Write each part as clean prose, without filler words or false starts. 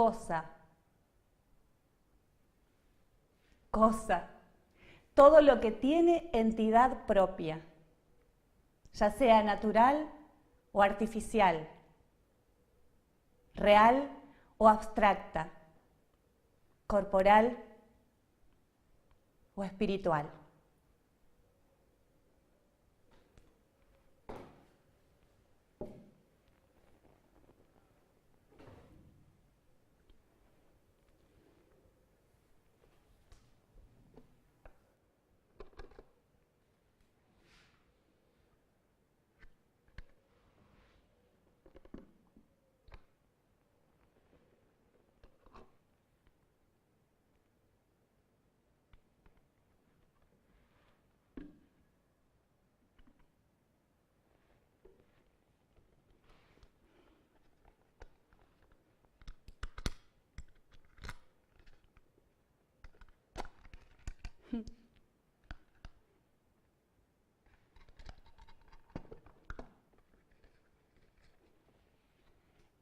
cosa, cosa, todo lo que tiene entidad propia, ya sea natural o artificial, real o abstracta, corporal o espiritual.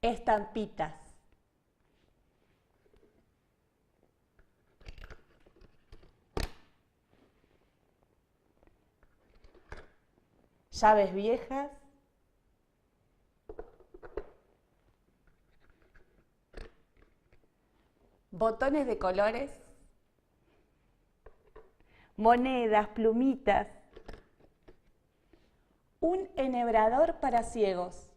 Estampitas. Llaves viejas. Botones de colores. Monedas, plumitas. Un enhebrador para ciegos.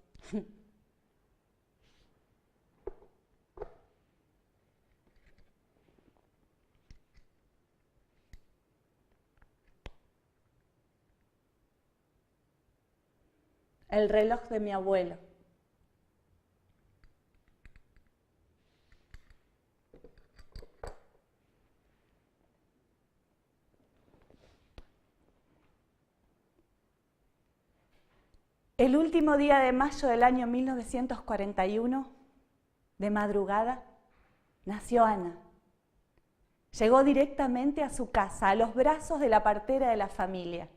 El reloj de mi abuelo. El último día de mayo del año 1941, de madrugada, nació Ana. Llegó directamente a su casa, a los brazos de la partera de la familia.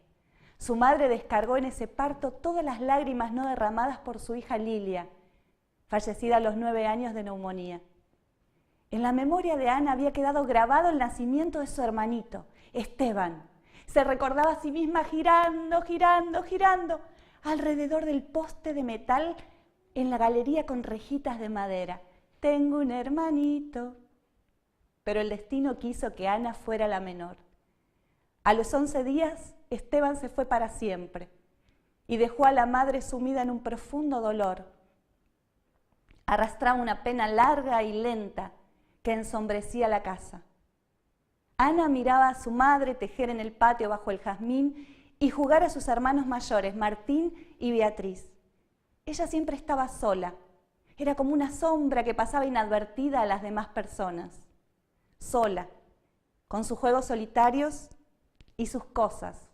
Su madre descargó en ese parto todas las lágrimas no derramadas por su hija Lilia, fallecida a los 9 años de neumonía. En la memoria de Ana había quedado grabado el nacimiento de su hermanito, Esteban. Se recordaba a sí misma girando, girando, girando alrededor del poste de metal en la galería con rejitas de madera. Tengo un hermanito. Pero el destino quiso que Ana fuera la menor. A los 11 días, Esteban se fue para siempre y dejó a la madre sumida en un profundo dolor. Arrastraba una pena larga y lenta que ensombrecía la casa. Ana miraba a su madre tejer en el patio bajo el jazmín y jugar a sus hermanos mayores, Martín y Beatriz. Ella siempre estaba sola. Era como una sombra que pasaba inadvertida a las demás personas. Sola, con sus juegos solitarios y sus cosas.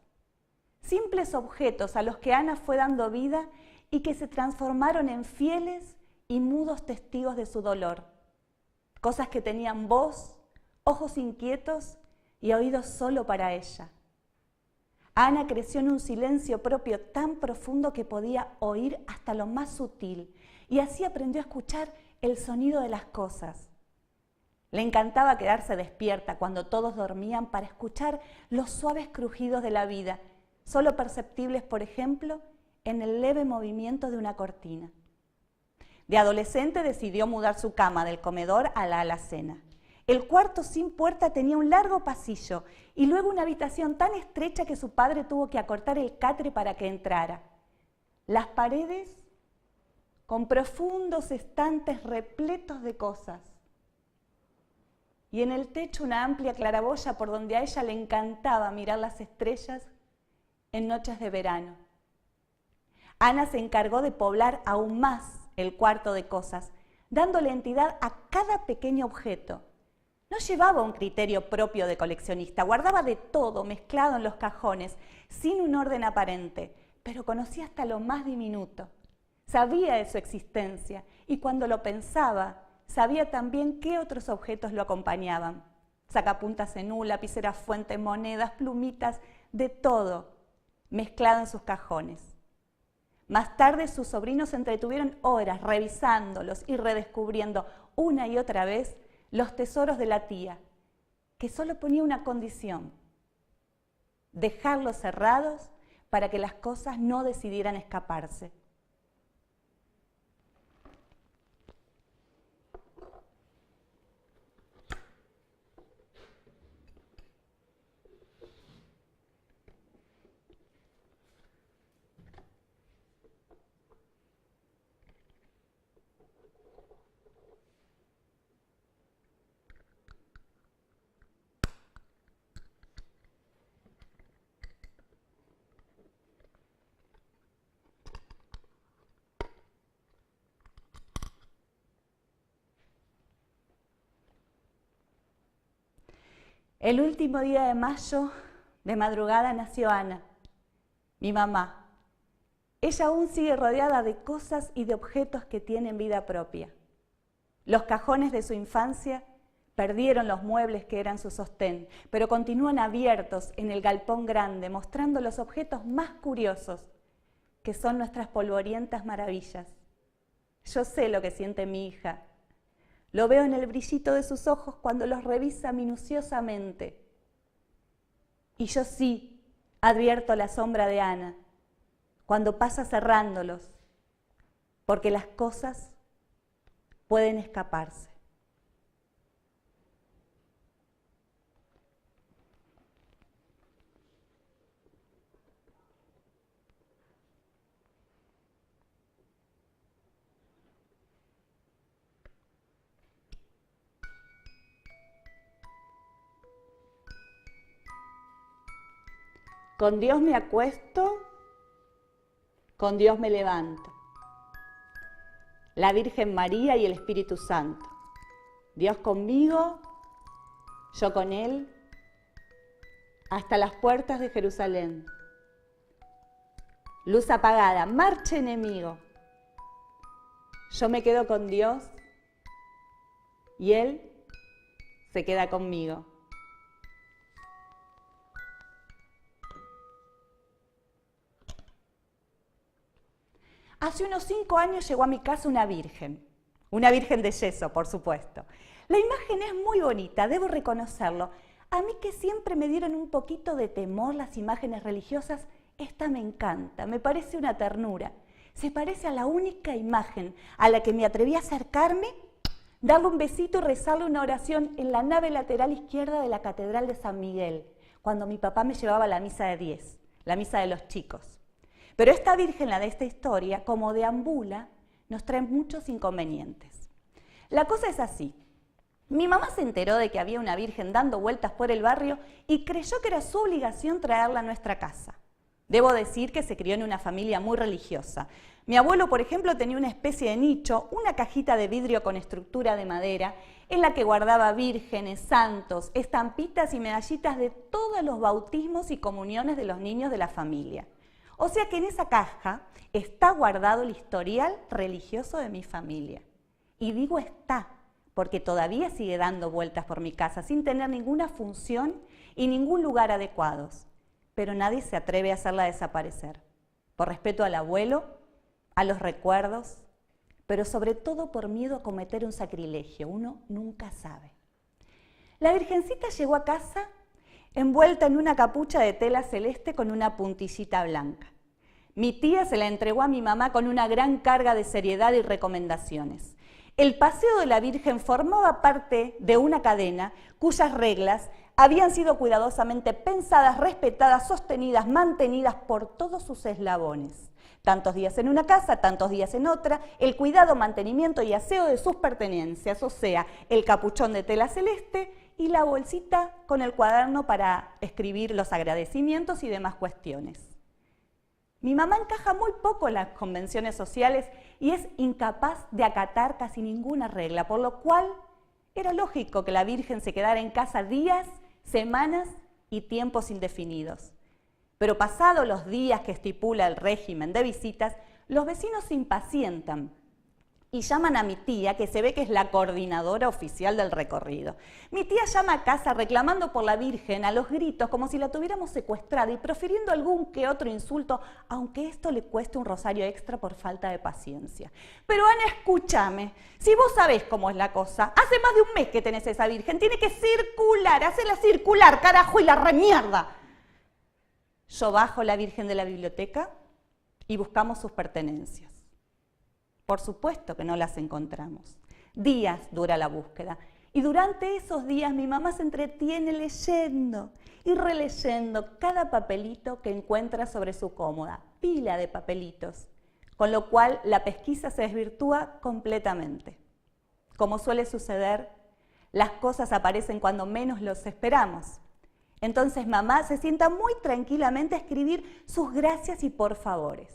Simples objetos a los que Ana fue dando vida y que se transformaron en fieles y mudos testigos de su dolor. Cosas que tenían voz, ojos inquietos y oídos solo para ella. Ana creció en un silencio propio tan profundo que podía oír hasta lo más sutil y así aprendió a escuchar el sonido de las cosas. Le encantaba quedarse despierta cuando todos dormían para escuchar los suaves crujidos de la vida, solo perceptibles, por ejemplo, en el leve movimiento de una cortina. De adolescente decidió mudar su cama del comedor a la alacena. El cuarto sin puerta tenía un largo pasillo y luego una habitación tan estrecha que su padre tuvo que acortar el catre para que entrara. Las paredes con profundos estantes repletos de cosas. Y en el techo una amplia claraboya por donde a ella le encantaba mirar las estrellas en noches de verano. Ana se encargó de poblar aún más el cuarto de cosas, dándole entidad a cada pequeño objeto. No llevaba un criterio propio de coleccionista, guardaba de todo mezclado en los cajones, sin un orden aparente, pero conocía hasta lo más diminuto. Sabía de su existencia y cuando lo pensaba, sabía también qué otros objetos lo acompañaban. Sacapuntas en U, lapiceras fuente, monedas, plumitas, de todo, mezclado en sus cajones. Más tarde sus sobrinos se entretuvieron horas revisándolos y redescubriendo una y otra vez los tesoros de la tía, que solo ponía una condición: dejarlos cerrados para que las cosas no decidieran escaparse. El último día de mayo, de madrugada, nació Ana, mi mamá. Ella aún sigue rodeada de cosas y de objetos que tienen vida propia. Los cajones de su infancia perdieron los muebles que eran su sostén, pero continúan abiertos en el galpón grande, mostrando los objetos más curiosos, que son nuestras polvorientas maravillas. Yo sé lo que siente mi hija. Lo veo en el brillito de sus ojos cuando los revisa minuciosamente. Y yo sí advierto la sombra de Ana cuando pasa cerrándolos, porque las cosas pueden escaparse. Con Dios me acuesto, con Dios me levanto. La Virgen María y el Espíritu Santo. Dios conmigo, yo con Él, hasta las puertas de Jerusalén. Luz apagada, marcha enemigo. Yo me quedo con Dios y Él se queda conmigo. Hace unos 5 años llegó a mi casa una virgen de yeso, por supuesto. La imagen es muy bonita, debo reconocerlo. A mí, que siempre me dieron un poquito de temor las imágenes religiosas, esta me encanta, me parece una ternura. Se parece a la única imagen a la que me atreví a acercarme, darle un besito y rezarle una oración en la nave lateral izquierda de la Catedral de San Miguel, cuando mi papá me llevaba a la misa de 10, la misa de los chicos. Pero esta virgen, la de esta historia, como deambula, nos trae muchos inconvenientes. La cosa es así. Mi mamá se enteró de que había una virgen dando vueltas por el barrio y creyó que era su obligación traerla a nuestra casa. Debo decir que se crió en una familia muy religiosa. Mi abuelo, por ejemplo, tenía una especie de nicho, una cajita de vidrio con estructura de madera, en la que guardaba vírgenes, santos, estampitas y medallitas de todos los bautismos y comuniones de los niños de la familia. O sea que en esa caja está guardado el historial religioso de mi familia. Y digo está, porque todavía sigue dando vueltas por mi casa sin tener ninguna función y ningún lugar adecuados. Pero nadie se atreve a hacerla desaparecer, por respeto al abuelo, a los recuerdos, pero sobre todo por miedo a cometer un sacrilegio. Uno nunca sabe. La virgencita llegó a casa envuelta en una capucha de tela celeste con una puntillita blanca. Mi tía se la entregó a mi mamá con una gran carga de seriedad y recomendaciones. El paseo de la Virgen formaba parte de una cadena cuyas reglas habían sido cuidadosamente pensadas, respetadas, sostenidas, mantenidas por todos sus eslabones. Tantos días en una casa, tantos días en otra, el cuidado, mantenimiento y aseo de sus pertenencias, o sea, el capuchón de tela celeste y la bolsita con el cuaderno para escribir los agradecimientos y demás cuestiones. Mi mamá encaja muy poco en las convenciones sociales y es incapaz de acatar casi ninguna regla, por lo cual era lógico que la Virgen se quedara en casa días, semanas y tiempos indefinidos. Pero pasados los días que estipula el régimen de visitas, los vecinos se impacientan y llaman a mi tía, que se ve que es la coordinadora oficial del recorrido. Mi tía llama a casa reclamando por la Virgen a los gritos como si la tuviéramos secuestrada y profiriendo algún que otro insulto, aunque esto le cueste un rosario extra por falta de paciencia. Pero Ana, escúchame, si vos sabés cómo es la cosa, hace más de un mes que tenés esa Virgen, tiene que circular, hacela circular, carajo, y la remierda. Yo bajo la Virgen de la biblioteca y buscamos sus pertenencias. Por supuesto que no las encontramos. Días dura la búsqueda. Y durante esos días mi mamá se entretiene leyendo y releyendo cada papelito que encuentra sobre su cómoda. Pila de papelitos. Con lo cual la pesquisa se desvirtúa completamente. Como suele suceder, las cosas aparecen cuando menos los esperamos. Entonces mamá se sienta muy tranquilamente a escribir sus gracias y por favores.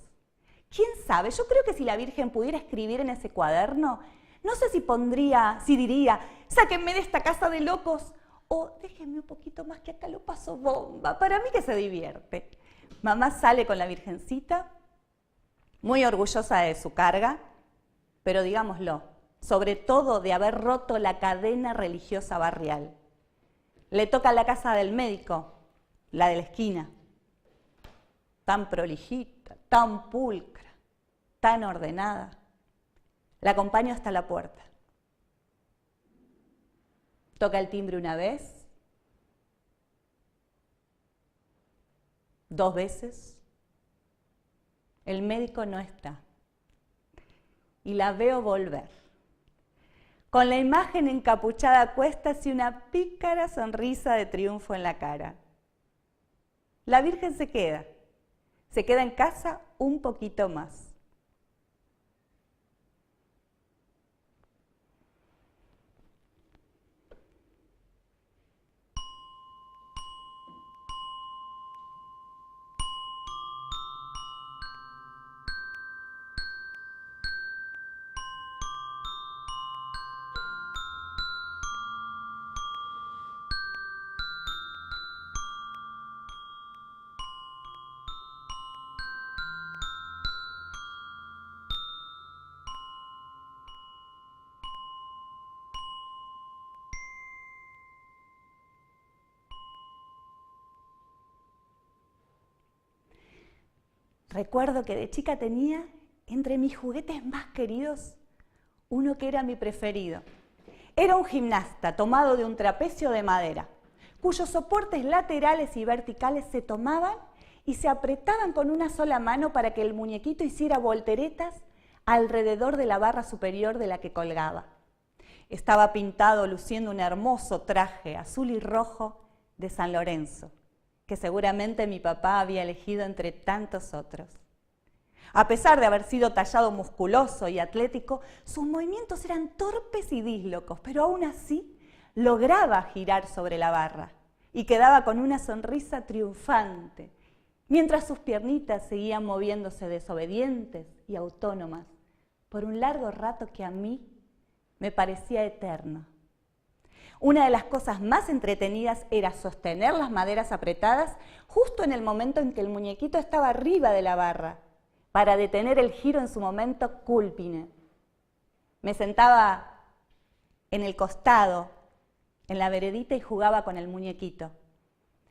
¿Quién sabe? Yo creo que si la Virgen pudiera escribir en ese cuaderno, no sé si diría, sáquenme de esta casa de locos, o déjenme un poquito más que acá lo paso bomba, para mí que se divierte. Mamá sale con la Virgencita, muy orgullosa de su carga, pero digámoslo, sobre todo de haber roto la cadena religiosa barrial. Le toca la casa del médico, la de la esquina, tan prolijita, tan pulcra, tan ordenada. La acompaño hasta la puerta. Toca el timbre una vez, 2 veces. El médico no está. Y la veo volver. Con la imagen encapuchada a cuestas y una pícara sonrisa de triunfo en la cara. La Virgen se queda en casa un poquito más. Recuerdo que de chica tenía, entre mis juguetes más queridos, uno que era mi preferido. Era un gimnasta tomado de un trapecio de madera, cuyos soportes laterales y verticales se tomaban y se apretaban con una sola mano para que el muñequito hiciera volteretas alrededor de la barra superior de la que colgaba. Estaba pintado luciendo un hermoso traje azul y rojo de San Lorenzo, que seguramente mi papá había elegido entre tantos otros. A pesar de haber sido tallado musculoso y atlético, sus movimientos eran torpes y díslocos, pero aún así lograba girar sobre la barra y quedaba con una sonrisa triunfante, mientras sus piernitas seguían moviéndose desobedientes y autónomas por un largo rato que a mí me parecía eterno. Una de las cosas más entretenidas era sostener las maderas apretadas justo en el momento en que el muñequito estaba arriba de la barra, para detener el giro en su momento cúlmine. Me sentaba en el costado, en la veredita, y jugaba con el muñequito,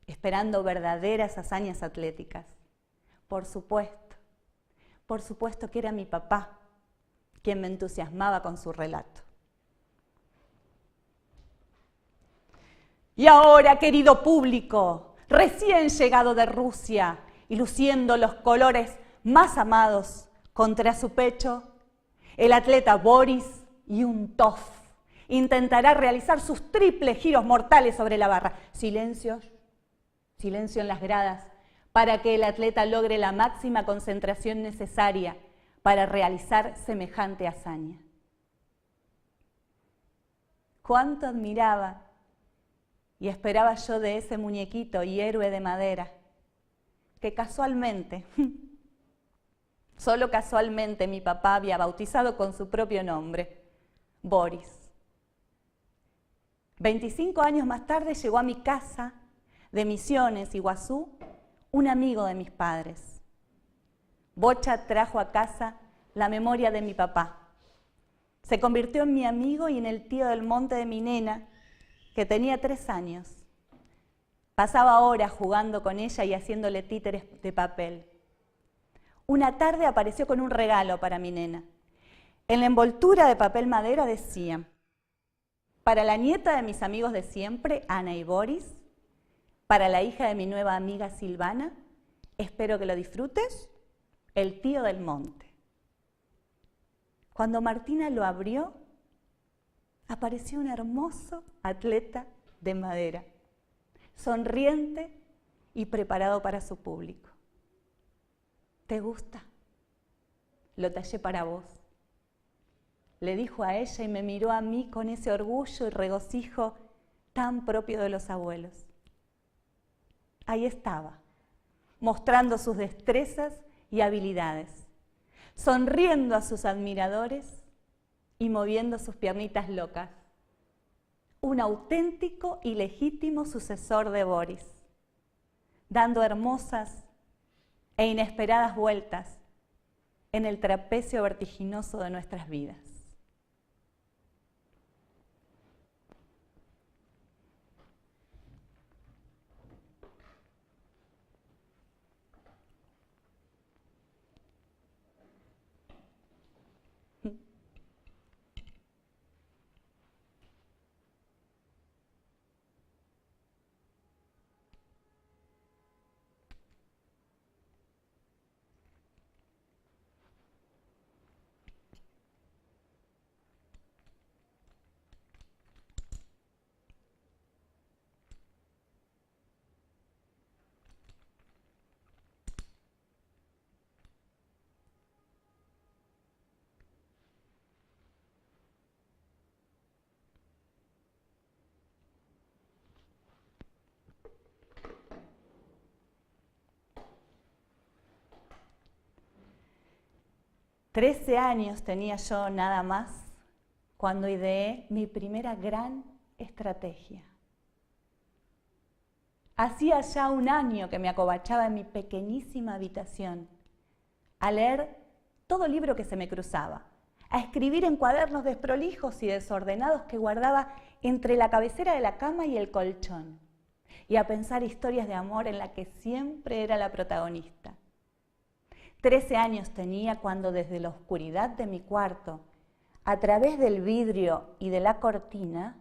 esperando verdaderas hazañas atléticas. Por supuesto que era mi papá quien me entusiasmaba con su relato. Y ahora, querido público, recién llegado de Rusia y luciendo los colores más amados contra su pecho, el atleta Boris Yuntov intentará realizar sus triples giros mortales sobre la barra. Silencio en las gradas, para que el atleta logre la máxima concentración necesaria para realizar semejante hazaña. Cuánto admiraba y esperaba yo de ese muñequito y héroe de madera, que casualmente, solo casualmente, mi papá había bautizado con su propio nombre, Boris. 25 años más tarde llegó a mi casa de Misiones, Iguazú, un amigo de mis padres. Bocha trajo a casa la memoria de mi papá, Se convirtió en mi amigo y en el tío del monte de mi nena, que tenía 3 años. Pasaba horas jugando con ella y haciéndole títeres de papel. Una tarde apareció con un regalo para mi nena. En la envoltura de papel madera decía: para la nieta de mis amigos de siempre, Ana y Boris, para la hija de mi nueva amiga Silvana, espero que lo disfrutes, el tío del monte. Cuando Martina lo abrió, apareció un hermoso atleta de madera, sonriente y preparado para su público. ¿Te gusta? Lo tallé para vos. Le dijo a ella y me miró a mí con ese orgullo y regocijo tan propio de los abuelos. Ahí estaba, mostrando sus destrezas y habilidades, sonriendo a sus admiradores y moviendo sus piernitas locas. Un auténtico y legítimo sucesor de Boris, dando hermosas e inesperadas vueltas en el trapecio vertiginoso de nuestras vidas. Trece años tenía yo nada más cuando ideé mi primera gran estrategia. Hacía ya 1 año que me acobachaba en mi pequeñísima habitación a leer todo libro que se me cruzaba, a escribir en cuadernos desprolijos y desordenados que guardaba entre la cabecera de la cama y el colchón, y a pensar historias de amor en las que siempre era la protagonista. 13 años tenía cuando desde la oscuridad de mi cuarto, a través del vidrio y de la cortina,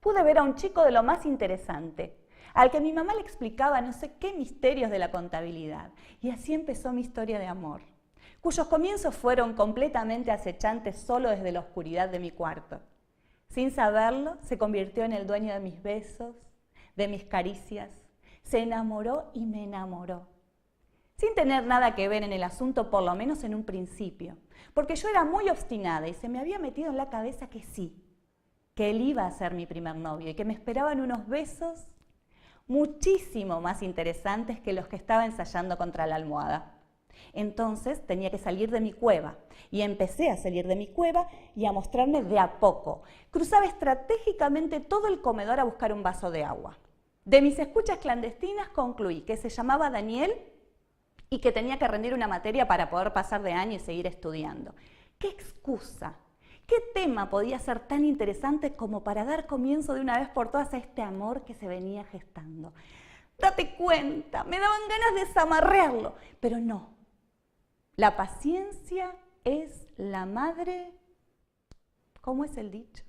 pude ver a un chico de lo más interesante, al que mi mamá le explicaba no sé qué misterios de la contabilidad. Y así empezó mi historia de amor, cuyos comienzos fueron completamente acechantes solo desde la oscuridad de mi cuarto. Sin saberlo, se convirtió en el dueño de mis besos, de mis caricias. Se enamoró y me enamoró, sin tener nada que ver en el asunto, por lo menos en un principio, porque yo era muy obstinada y se me había metido en la cabeza que sí, que él iba a ser mi primer novio y que me esperaban unos besos muchísimo más interesantes que los que estaba ensayando contra la almohada. Entonces tenía que salir de mi cueva, y empecé a salir de mi cueva y a mostrarme de a poco. Cruzaba estratégicamente todo el comedor a buscar un vaso de agua. De mis escuchas clandestinas concluí que se llamaba Daniel y que tenía que rendir una materia para poder pasar de año y seguir estudiando. ¿Qué excusa? ¿Qué tema podía ser tan interesante como para dar comienzo de una vez por todas a este amor que se venía gestando? Date cuenta, me daban ganas de zamarrearlo, pero no. La paciencia es la madre... ¿Cómo es el dicho?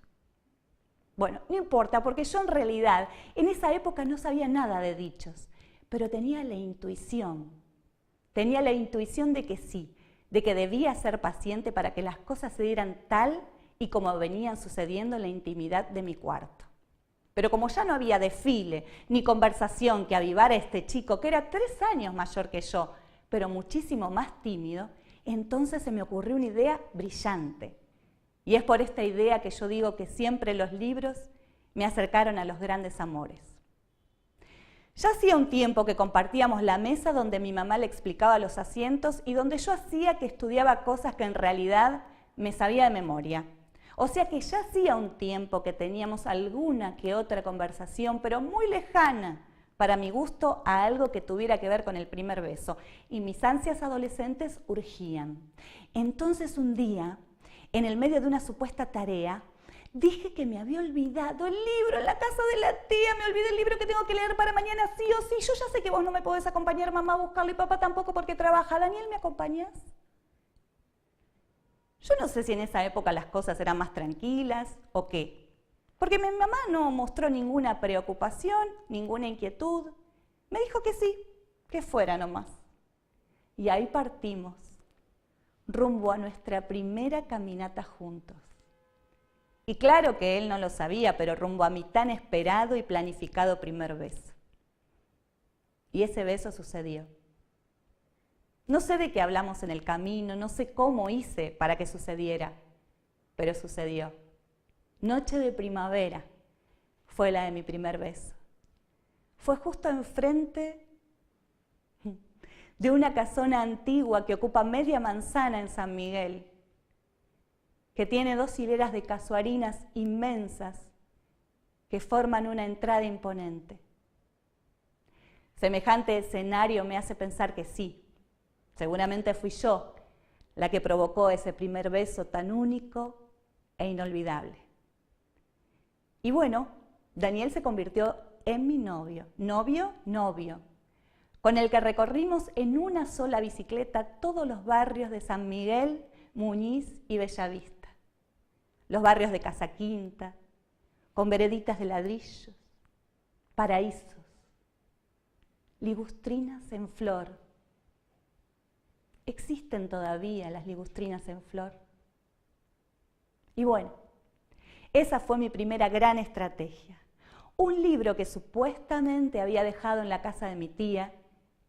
Bueno, no importa, porque yo en realidad en esa época no sabía nada de dichos, pero tenía la intuición. Tenía la intuición de que sí, de que debía ser paciente para que las cosas se dieran tal y como venían sucediendo en la intimidad de mi cuarto. Pero como ya no había desfile ni conversación que avivara a este chico, que era 3 años mayor que yo, pero muchísimo más tímido, entonces se me ocurrió una idea brillante. Y es por esta idea que yo digo que siempre los libros me acercaron a los grandes amores. Ya hacía un tiempo que compartíamos la mesa donde mi mamá le explicaba los asientos y donde yo hacía que estudiaba cosas que en realidad me sabía de memoria. O sea que ya hacía un tiempo que teníamos alguna que otra conversación, pero muy lejana, para mi gusto, a algo que tuviera que ver con el primer beso. Y mis ansias adolescentes urgían. Entonces un día en el medio de una supuesta tarea, dije que me había olvidado el libro en la casa de la tía, me olvidé el libro que tengo que leer para mañana sí o sí. Yo ya sé que vos no me podés acompañar, mamá, a buscarlo, y papá tampoco porque trabaja. Daniel, ¿me acompañás? Yo no sé si en esa época las cosas eran más tranquilas o qué, porque mi mamá no mostró ninguna preocupación, ninguna inquietud. Me dijo que sí, que fuera nomás. Y ahí partimos, rumbo a nuestra primera caminata juntos. Y claro que él no lo sabía, pero rumbo a mi tan esperado y planificado primer beso. Y ese beso sucedió. No sé de qué hablamos en el camino, no sé cómo hice para que sucediera, pero sucedió. Noche de primavera fue la de mi primer beso. Fue justo enfrente de una casona antigua que ocupa media manzana en San Miguel, que tiene 2 hileras de casuarinas inmensas que forman una entrada imponente. Semejante escenario me hace pensar que sí, seguramente fui yo la que provocó ese primer beso tan único e inolvidable. Y bueno, Daniel se convirtió en mi novio, novio, con el que recorrimos en una sola bicicleta todos los barrios de San Miguel, Muñiz y Bellavista. Los barrios de Casa Quinta, con vereditas de ladrillos, paraísos, ligustrinas en flor. ¿Existen todavía las ligustrinas en flor? Y bueno, esa fue mi primera gran estrategia. Un libro que supuestamente había dejado en la casa de mi tía,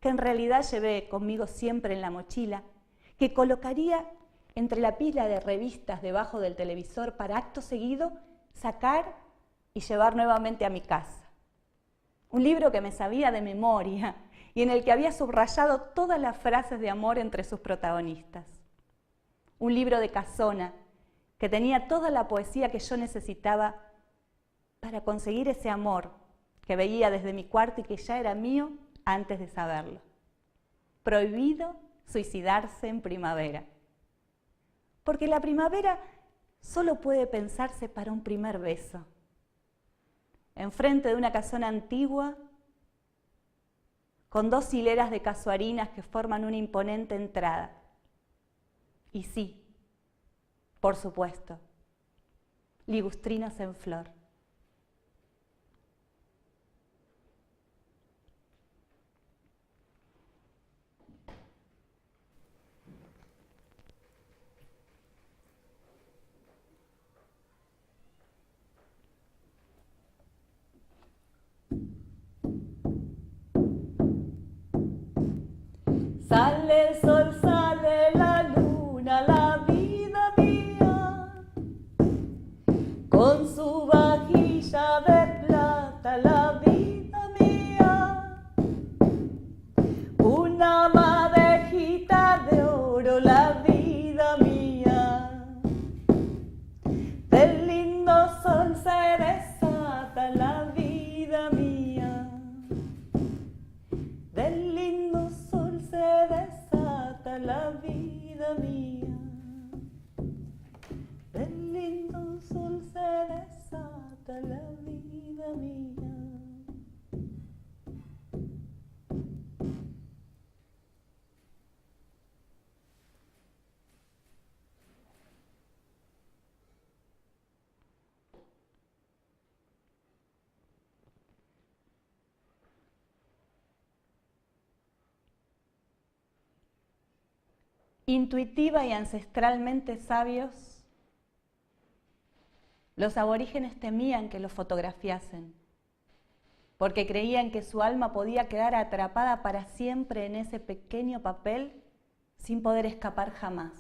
que en realidad llevé conmigo siempre en la mochila, que colocaría entre la pila de revistas debajo del televisor para acto seguido sacar y llevar nuevamente a mi casa. Un libro que me sabía de memoria y en el que había subrayado todas las frases de amor entre sus protagonistas. Un libro de casona que tenía toda la poesía que yo necesitaba para conseguir ese amor que veía desde mi cuarto y que ya era mío antes de saberlo. Prohibido suicidarse en primavera. Porque la primavera solo puede pensarse para un primer beso. Enfrente de una casona antigua, con 2 hileras de casuarinas que forman una imponente entrada. Y sí, por supuesto, ligustrinas en flor. Sale el sol, sale la luna, la vida mía, con su vajilla de plata, la vida mía, una madejita de oro, la vida mía, del lindo sol se desata la vida mía, del lindo sol se desata la vida mía, del lindo sol se desata la vida mía. Intuitiva y ancestralmente sabios, los aborígenes temían que los fotografiasen, porque creían que su alma podía quedar atrapada para siempre en ese pequeño papel sin poder escapar jamás.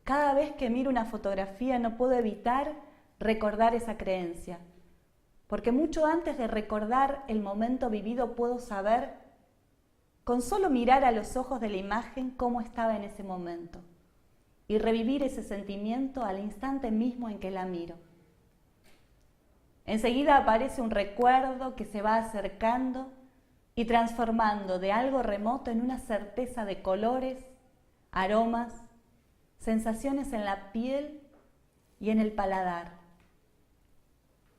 Cada vez que miro una fotografía no puedo evitar recordar esa creencia, porque mucho antes de recordar el momento vivido puedo saber, con solo mirar a los ojos de la imagen, cómo estaba en ese momento y revivir ese sentimiento al instante mismo en que la miro. Enseguida aparece un recuerdo que se va acercando y transformando de algo remoto en una certeza de colores, aromas sensaciones en la piel y en el paladar.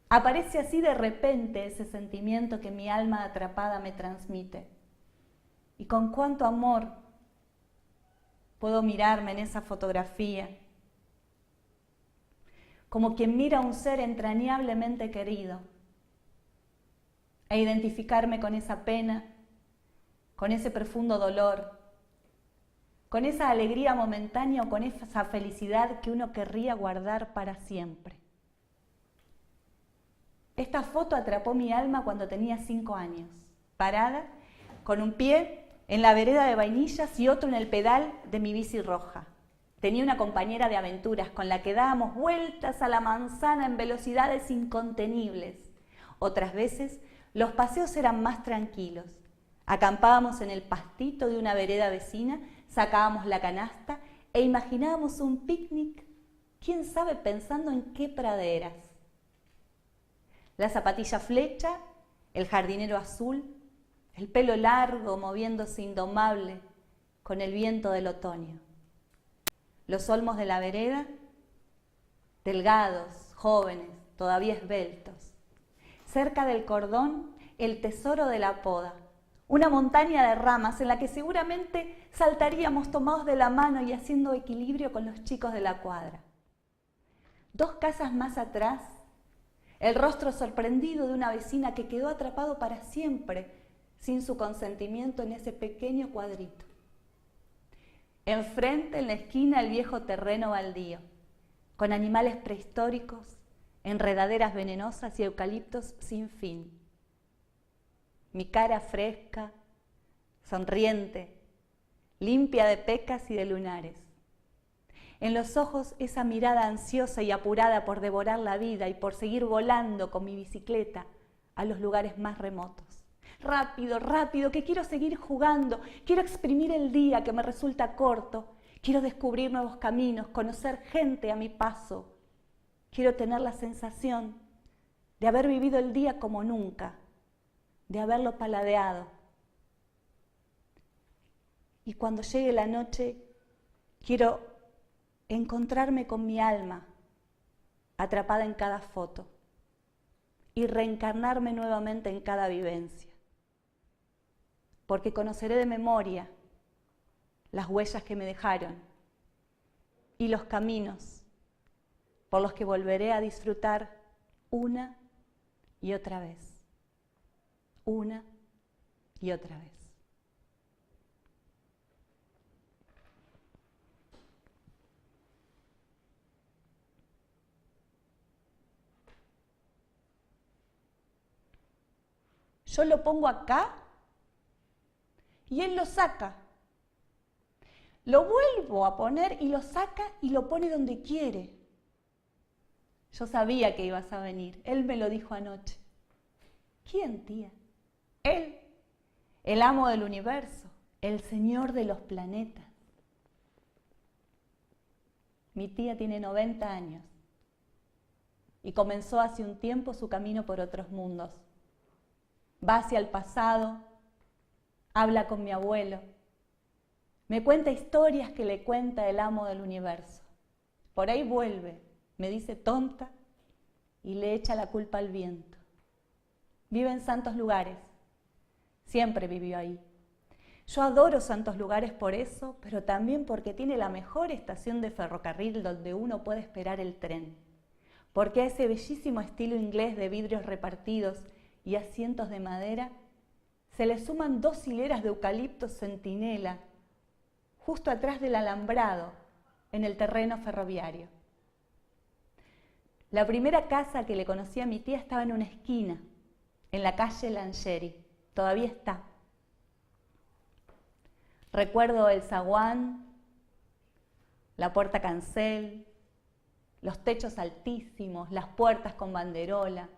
Aparece así de repente ese sentimiento que mi alma atrapada me transmite. Y con cuánto amor puedo mirarme en esa fotografía, como quien mira a un ser entrañablemente querido, e identificarme con esa pena, con ese profundo dolor, con esa alegría momentánea o con esa felicidad que uno querría guardar para siempre. Esta foto atrapó mi alma cuando tenía 5 años, parada, con un pie en la vereda de vainillas y otro en el pedal de mi bici roja. Tenía una compañera de aventuras con la que dábamos vueltas a la manzana en velocidades incontenibles. Otras veces los paseos eran más tranquilos. Acampábamos en el pastito de una vereda vecina, sacábamos la canasta e imaginábamos un picnic, quién sabe pensando en qué praderas. La zapatilla flecha, el jardinero azul, el pelo largo moviéndose indomable con el viento del otoño. Los olmos de la vereda, delgados, jóvenes, todavía esbeltos. Cerca del cordón, el tesoro de la poda, una montaña de ramas en la que seguramente saltaríamos tomados de la mano y haciendo equilibrio con los chicos de la cuadra. 2 casas más atrás, el rostro sorprendido de una vecina que quedó atrapado para siempre sin su consentimiento en ese pequeño cuadrito. Enfrente, en la esquina, el viejo terreno baldío, con animales prehistóricos, enredaderas venenosas y eucaliptos sin fin. Mi cara fresca, sonriente, limpia de pecas y de lunares. En los ojos esa mirada ansiosa y apurada por devorar la vida y por seguir volando con mi bicicleta a los lugares más remotos. Rápido, rápido, que quiero seguir jugando, quiero exprimir el día que me resulta corto, quiero descubrir nuevos caminos, conocer gente a mi paso. Quiero tener la sensación de haber vivido el día como nunca, de haberlo paladeado. Y cuando llegue la noche, quiero encontrarme con mi alma atrapada en cada foto y reencarnarme nuevamente en cada vivencia. Porque conoceré de memoria las huellas que me dejaron y los caminos por los que volveré a disfrutar una y otra vez, una y otra vez. Yo lo pongo acá y él lo saca. Lo vuelvo a poner y lo saca y lo pone donde quiere. Yo sabía que ibas a venir. Él me lo dijo anoche. ¿Quién, tía? Él, el amo del universo, el señor de los planetas. Mi tía tiene 90 años y comenzó hace un tiempo su camino por otros mundos. Va hacia el pasado, habla con mi abuelo, me cuenta historias que le cuenta el amo del universo. Por ahí vuelve, me dice tonta y le echa la culpa al viento. Vive en santos lugares, siempre vivió ahí. Yo adoro santos lugares por eso, pero también porque tiene la mejor estación de ferrocarril donde uno puede esperar el tren. Porque a ese bellísimo estilo inglés de vidrios repartidos y asientos de madera se le suman 2 hileras de eucaliptos centinela justo atrás del alambrado en el terreno ferroviario. La primera casa que le conocí a mi tía estaba en una esquina, en la calle Langeri, todavía está. Recuerdo el zaguán, la puerta cancel, los techos altísimos, las puertas con banderola,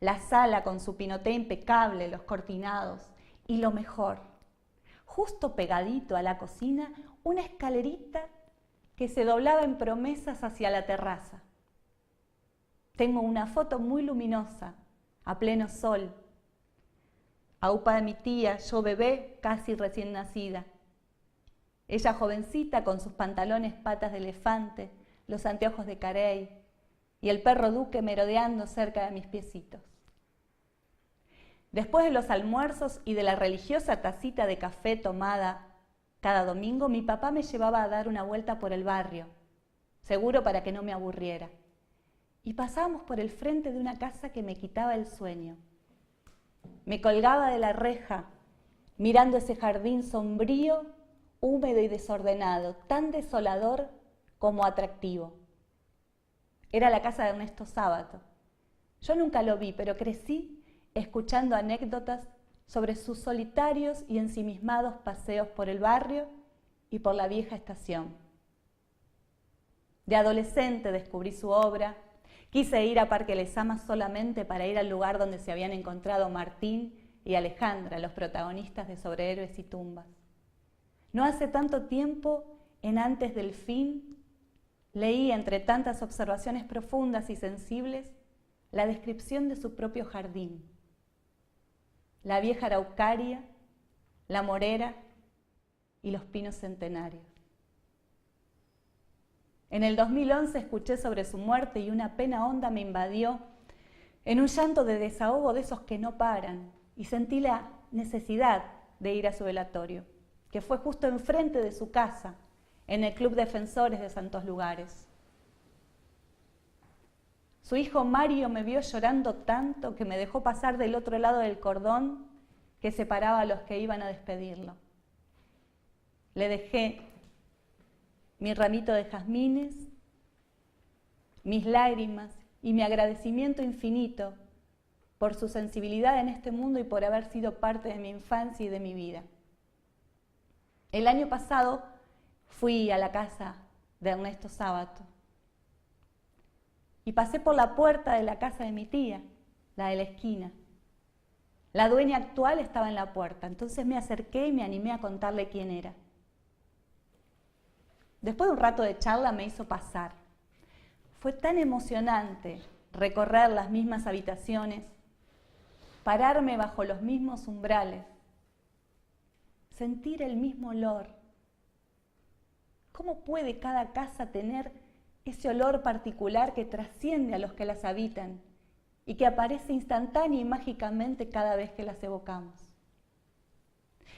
la sala con su pinoté impecable, los cortinados y lo mejor, justo pegadito a la cocina, una escalerita que se doblaba en promesas hacia la terraza. Tengo una foto muy luminosa, a pleno sol, aupa de mi tía, yo bebé, casi recién nacida. ella jovencita con sus pantalones patas de elefante, los anteojos de carey y el perro Duque merodeando cerca de mis piecitos. Después de los almuerzos y de la religiosa tacita de café tomada cada domingo, mi papá me llevaba a dar una vuelta por el barrio, seguro para que no me aburriera. Y pasábamos por el frente de una casa que me quitaba el sueño. Me colgaba de la reja, mirando ese jardín sombrío, húmedo y desordenado, tan desolador como atractivo. Era la casa de Ernesto Sábato. Yo nunca lo vi, pero crecí escuchando anécdotas sobre sus solitarios y ensimismados paseos por el barrio y por la vieja estación. De adolescente descubrí su obra. Quise ir a Parque Lezama solamente para ir al lugar donde se habían encontrado Martín y Alejandra, los protagonistas de Sobre Héroes y Tumbas. No hace tanto tiempo, en Antes del Fin, leí entre tantas observaciones profundas y sensibles la descripción de su propio jardín. La vieja araucaria, la morera y los pinos centenarios. En el 2011 escuché sobre su muerte y una pena honda me invadió en un llanto de desahogo de esos que no paran, y sentí la necesidad de ir a su velatorio, que fue justo enfrente de su casa, en el Club Defensores de Santos Lugares. Su hijo Mario me vio llorando tanto que me dejó pasar del otro lado del cordón que separaba a los que iban a despedirlo. Le dejé mi ramito de jazmines, mis lágrimas y mi agradecimiento infinito por su sensibilidad en este mundo y por haber sido parte de mi infancia y de mi vida. El año pasado fui a la casa de Ernesto Sábato y pasé por la puerta de la casa de mi tía, la de la esquina. La dueña actual estaba en la puerta, entonces me acerqué y me animé a contarle quién era. Después de un rato de charla me hizo pasar. Fue tan emocionante recorrer las mismas habitaciones, pararme bajo los mismos umbrales, sentir el mismo olor. ¿Cómo puede cada casa tener ese olor particular que trasciende a los que las habitan y que aparece instantánea y mágicamente cada vez que las evocamos?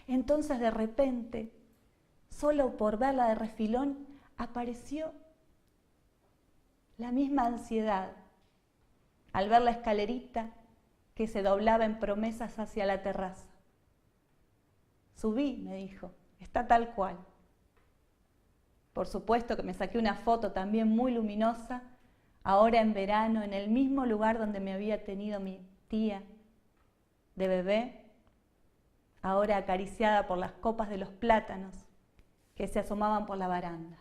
Entonces de repente, solo por verla de refilón, apareció la misma ansiedad al ver la escalerita que se doblaba en promesas hacia la terraza. Subí, me dijo, está tal cual. Por supuesto que me saqué una foto también muy luminosa, ahora en verano, en el mismo lugar donde me había tenido mi tía de bebé, ahora acariciada por las copas de los plátanos que se asomaban por la baranda.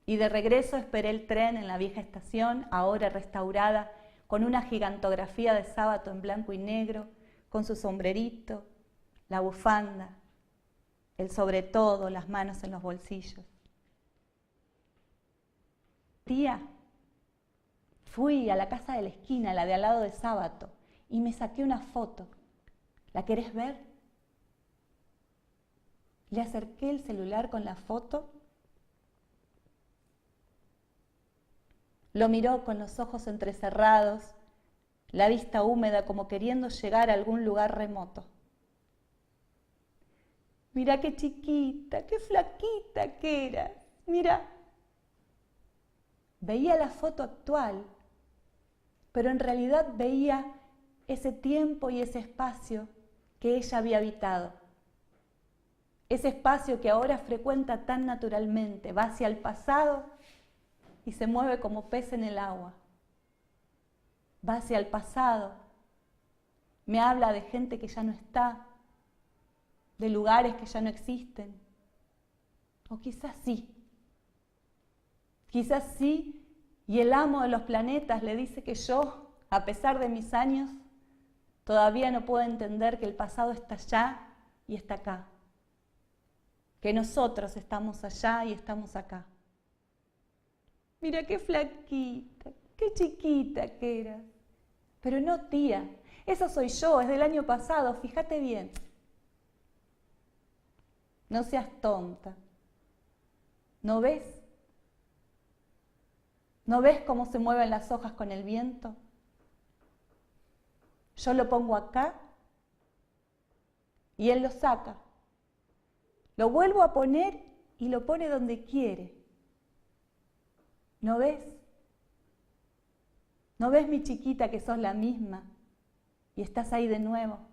Y de regreso esperé el tren en la vieja estación, ahora restaurada, con una gigantografía de Sábato en blanco y negro, con su sombrerito, la bufanda, el sobre todo, las manos en los bolsillos. Tía, fui a la casa de la esquina, la de al lado de Sábato, y me saqué una foto. ¿La querés ver? Le acerqué el celular con la foto. Lo miró con los ojos entrecerrados, la vista húmeda como queriendo llegar a algún lugar remoto. Mirá qué chiquita, qué flaquita que era. Mirá. Veía la foto actual, pero en realidad veía ese tiempo y ese espacio que ella había habitado. Ese espacio que ahora frecuenta tan naturalmente, va hacia el pasado y se mueve como pez en el agua. Va hacia el pasado, me habla de gente que ya no está, de lugares que ya no existen. O quizás sí, y el amo de los planetas le dice que yo, a pesar de mis años, todavía no puedo entender que el pasado está allá y está acá. Que nosotros estamos allá y estamos acá. Mira qué flaquita, qué chiquita que eras. Pero no, tía, esa soy yo, es del año pasado, fíjate bien. No seas tonta. ¿No ves? ¿No ves cómo se mueven las hojas con el viento? Yo lo pongo acá y él lo saca. Lo vuelvo a poner y lo pone donde quiere. ¿No ves? ¿No ves, mi chiquita, que sos la misma y estás ahí de nuevo?